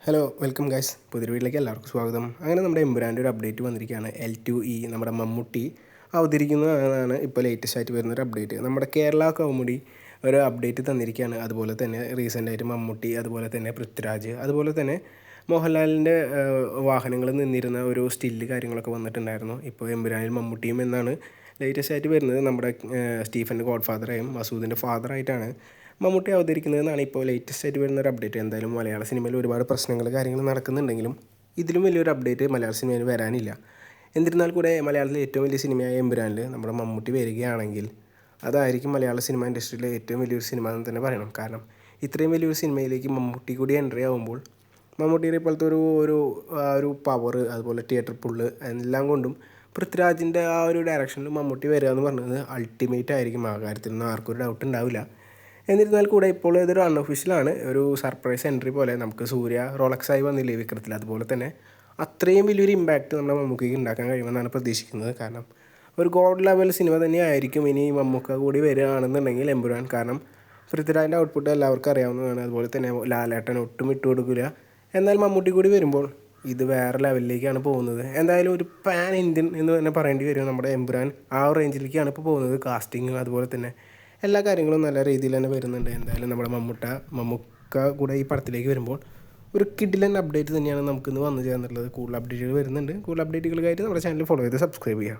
Hello welcome guys, പുതിയ വീട്ടിലേക്ക് എല്ലാവർക്കും സ്വാഗതം. അങ്ങനെ നമ്മുടെ എമ്പുരാൻ്റെ ഒരു അപ്ഡേറ്റ് വന്നിരിക്കുകയാണ്. L2E നമ്മുടെ മമ്മൂട്ടി അവതരിക്കുന്നതാണ് ഇപ്പോൾ ലേറ്റസ്റ്റ് ആയിട്ട് വരുന്നൊരു അപ്ഡേറ്റ്. നമ്മുടെ കേരള കൗമുദി ഒരു അപ്ഡേറ്റ് തന്നിരിക്കുകയാണ്. അതുപോലെ തന്നെ റീസെൻ്റായിട്ട് മമ്മൂട്ടി, അതുപോലെ തന്നെ പൃഥ്വിരാജ്, അതുപോലെ തന്നെ മോഹൻലാലിൻ്റെ വാഹനങ്ങൾ നിന്നിരുന്ന ഒരു സ്റ്റില്ല് കാര്യങ്ങളൊക്കെ വന്നിട്ടുണ്ടായിരുന്നു. ഇപ്പോൾ എമ്പുരാനിൽ മമ്മൂട്ടിയും എന്നാണ് ലേറ്റസ്റ്റ് ആയിട്ട് വരുന്നത്. നമ്മുടെ സ്റ്റീഫൻ്റെ ഗോഡ് ഫാദറായും മസൂദിൻ്റെ ഫാദറായിട്ടാണ് മമ്മൂട്ടി അവതരിക്കുന്നതെന്നാണ് ഇപ്പോൾ ലേറ്റസ്റ്റ് ആയിട്ട് വരുന്നൊരു അപ്ഡേറ്റ്. എന്തായാലും മലയാള സിനിമയിൽ ഒരുപാട് പ്രശ്നങ്ങൾ കാര്യങ്ങൾ നടക്കുന്നുണ്ടെങ്കിലും ഇതിലും വലിയൊരു അപ്ഡേറ്റ് മലയാള സിനിമയിൽ വരാനില്ല. എന്നിരുന്നാൽ കൂടെ മലയാളത്തിലെ ഏറ്റവും വലിയ സിനിമയായ എമ്പുരാനിൽ നമ്മുടെ മമ്മൂട്ടി വരികയാണെങ്കിൽ അതായിരിക്കും മലയാള സിനിമ ഇൻഡസ്ട്രിയിലെ ഏറ്റവും വലിയൊരു സിനിമ എന്ന് തന്നെ പറയണം. കാരണം ഇത്രയും വലിയൊരു സിനിമയിലേക്ക് മമ്മൂട്ടി കൂടി എൻട്രി ആകുമ്പോൾ മമ്മൂട്ടിയുടെ ഇപ്പോഴത്തെ ഒരു പവർ, അതുപോലെ തിയേറ്റർ പുള്ള് എല്ലാം കൊണ്ടും പൃഥ്വിരാജിൻ്റെ ആ ഒരു ഡയറക്ഷനിൽ മമ്മൂട്ടി വരിക എന്ന് പറഞ്ഞത് അൾട്ടിമേറ്റ് ആയിരിക്കും. ആ കാര്യത്തിലൊന്നും ആർക്കും ഒരു ഡൗട്ട് ഉണ്ടാവില്ല. എന്നിരുന്നാൽ കൂടെ ഇപ്പോൾ ഇതൊരു അൺഒഫീഷ്യലാണ്, ഒരു സർപ്രൈസ് എൻട്രി പോലെ. നമുക്ക് സൂര്യ റോളക്സായി വന്നില്ലേ വിക്രത്തിൽ, അതുപോലെ തന്നെ അത്രയും വലിയൊരു ഇമ്പാക്റ്റ് നമ്മുടെ മമ്മൂക്കയ്ക്ക് ഉണ്ടാക്കാൻ കഴിയുമെന്നാണ് പ്രതീക്ഷിക്കുന്നത്. കാരണം ഒരു ഗോഡ് ലെവൽ സിനിമ തന്നെയായിരിക്കും ഇനി മമ്മൂക്ക കൂടി വരികയാണെന്നുണ്ടെങ്കിൽ എമ്പുരാൻ. കാരണം പൃഥ്വിരാജിൻ്റെ ഔട്ട്പുട്ട് എല്ലാവർക്കും അറിയാവുന്നതാണ്. അതുപോലെ തന്നെ ലാലേട്ടൻ ഒട്ടും വിട്ടുകൊടുക്കില്ല. എന്നാൽ മമ്മൂട്ടി കൂടി വരുമ്പോൾ ഇത് വേറെ ലെവലിലേക്കാണ് പോകുന്നത്. എന്തായാലും ഒരു പാൻ ഇന്ത്യൻ എന്ന് തന്നെ പറയേണ്ടി വരും. നമ്മുടെ എമ്പുരാൻ ആ റേഞ്ചിലേക്കാണ് ഇപ്പോൾ പോകുന്നത്. കാസ്റ്റിങ് അതുപോലെ തന്നെ എല്ലാ കാര്യങ്ങളും നല്ല രീതിയിൽ തന്നെ വരുന്നുണ്ട്. എന്തായാലും നമ്മുടെ മമ്മൂക്ക കൂടെ ഈ പടത്തിലേക്ക് വരുമ്പോൾ ഒരു കിഡിലൻ അപ്ഡേറ്റ് തന്നെയാണ് നമുക്കിന്ന് വന്നു ചേർന്നിട്ടുള്ളത്. കൂടുതൽ അപ്ഡേറ്റുകൾ വരുന്നുണ്ട്. കൂടുതൽ അപ്ഡേറ്റുകൾക്കായിട്ട് നമ്മുടെ ചാനൽ ഫോളോ ചെയ്ത് സബ്സ്ക്രൈബ് ചെയ്യുക.